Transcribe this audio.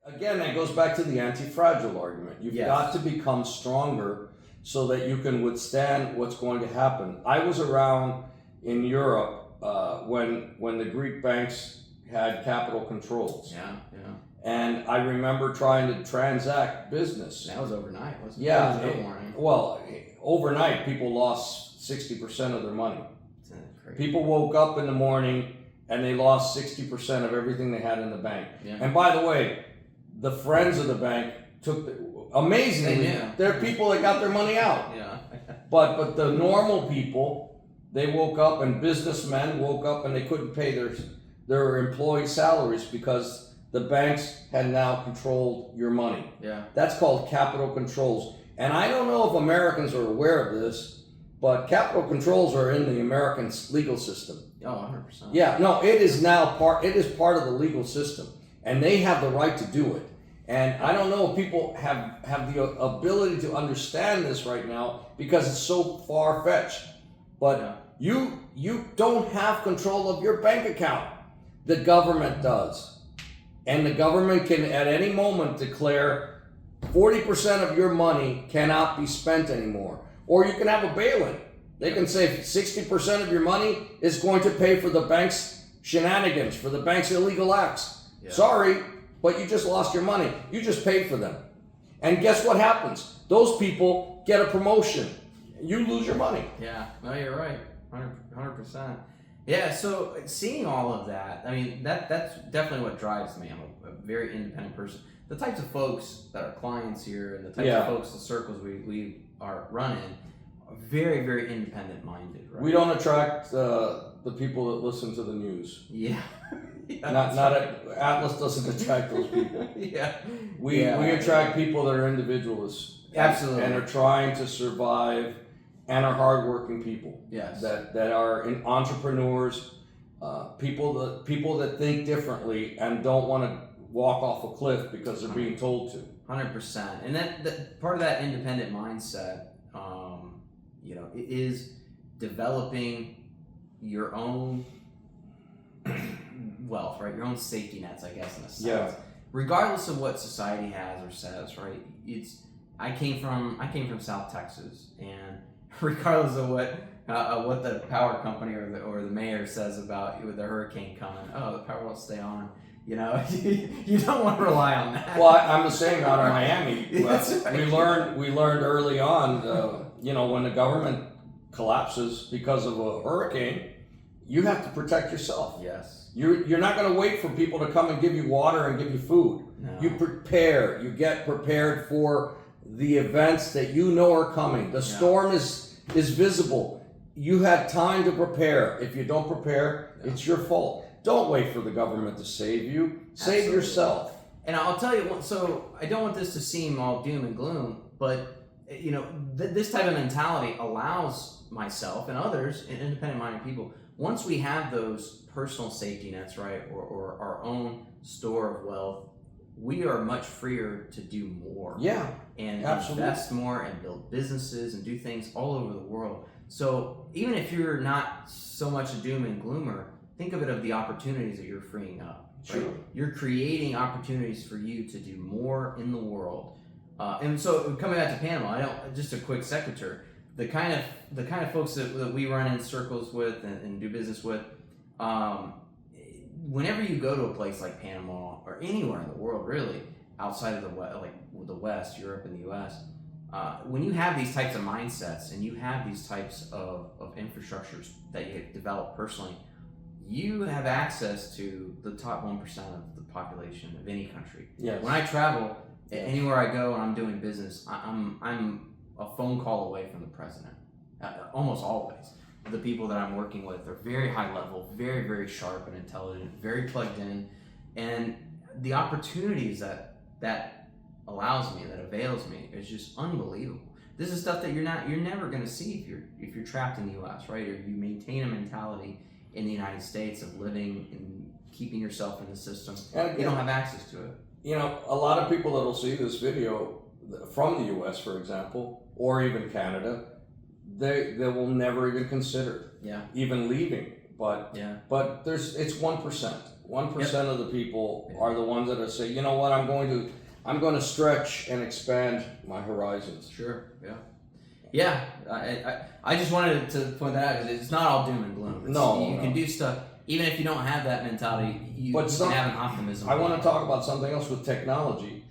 Again, that goes back to the anti-fragile argument. You've Yes. got to become stronger so that you can withstand what's going to happen. I was around in Europe when the Greek banks had capital controls. Yeah, yeah. And I remember trying to transact business. That was overnight, wasn't it? Yeah. There was no warning. Well, overnight, people lost 60% of their money. It's crazy. People woke up in the morning and they lost 60% of everything they had in the bank. Yeah. And by the way, the friends of the bank amazingly, They knew. there are people that got their money out. Yeah. But the normal people, they woke up, and businessmen woke up and they couldn't pay their employee salaries because the banks had now controlled your money. Yeah. That's called capital controls. And I don't know if Americans are aware of this, but capital controls are in the American legal system. Oh, 100%. Yeah, no, it is part of the legal system, and they have the right to do it. And I don't know if people have the ability to understand this right now because it's so far-fetched. But you don't have control of your bank account. The government does. And the government can at any moment declare 40% of your money cannot be spent anymore. Or you can have a bail-in. They can say 60% of your money is going to pay for the bank's shenanigans, for the bank's illegal acts. Yeah. Sorry, but you just lost your money. You just paid for them. And guess what happens? Those people get a promotion. You lose your money. Yeah, no, you're right. 100%. Yeah, so seeing all of that, I mean, that's definitely what drives me. I'm a very independent person. The types of folks that are clients here and the types of folks, the circles we are running, are very, very independent minded, right? We don't attract the people that listen to the news. Yeah. Atlas doesn't attract those people. Yeah. We attract people that are individualists. Absolutely. And are trying to survive and are hardworking people. Yes. That are entrepreneurs, people that think differently and don't want to walk off a cliff because they're being told to. 100%. And that part of that independent mindset, is developing your own wealth, right? Your own safety nets, I guess, in a sense. Yeah. Regardless of what society has or says, right? I came from South Texas, and regardless of what the power company or the mayor says about with the hurricane coming, the power will stay on. You don't want to rely on that. Well, I'm the same out in Miami. That's right. We learned early on, when the government collapses because of a hurricane, you have to protect yourself. Yes. You're not going to wait for people to come and give you water and give you food. No. You prepare. You get prepared for the events that you know are coming. The storm is visible. You had time to prepare. If you don't prepare, it's your fault. Don't wait for the government to save you. Save Absolutely. yourself. And I'll tell you, so I don't want this to seem all doom and gloom, but this type of mentality allows myself and others, independent-minded people, once we have those personal safety nets, right, or our own store of wealth, we are much freer to do more. Yeah, and absolutely. Invest more and build businesses and do things all over the world. So even if you're not so much a doom and gloomer, think of the opportunities that you're freeing up. Right? Sure. You're creating opportunities for you to do more in the world. And so coming back to Panama, just a quick sequitur. The kind of folks that we run in circles with and do business with, whenever you go to a place like Panama or anywhere in the world, really, outside of the West, Europe and the U.S., when you have these types of mindsets and you have these types of infrastructures that you develop personally, you have access to the top 1% of the population of any country. Yes. When I travel, anywhere I go and I'm doing business, I'm a phone call away from the president. Almost always. The people that I'm working with are very high level, very, very sharp and intelligent, very plugged in. And the opportunities that allows me, that avails me, is just unbelievable. This is stuff that you're never going to see if you're trapped in the U.S., right? Or you maintain a mentality in the United States of living and keeping yourself in the system. You don't have access to it. A lot of people that'll see this video from the U.S., for example, or even Canada, they will never even consider even leaving. But it's 1%. 1% of the people are the ones that are say, you know what, I'm going to stretch and expand my horizons. Sure. Yeah. Yeah. I just wanted to point that out because it's not all doom and gloom. You can do stuff even if you don't have that mentality. You can have an optimism. I want to talk about something else with technology.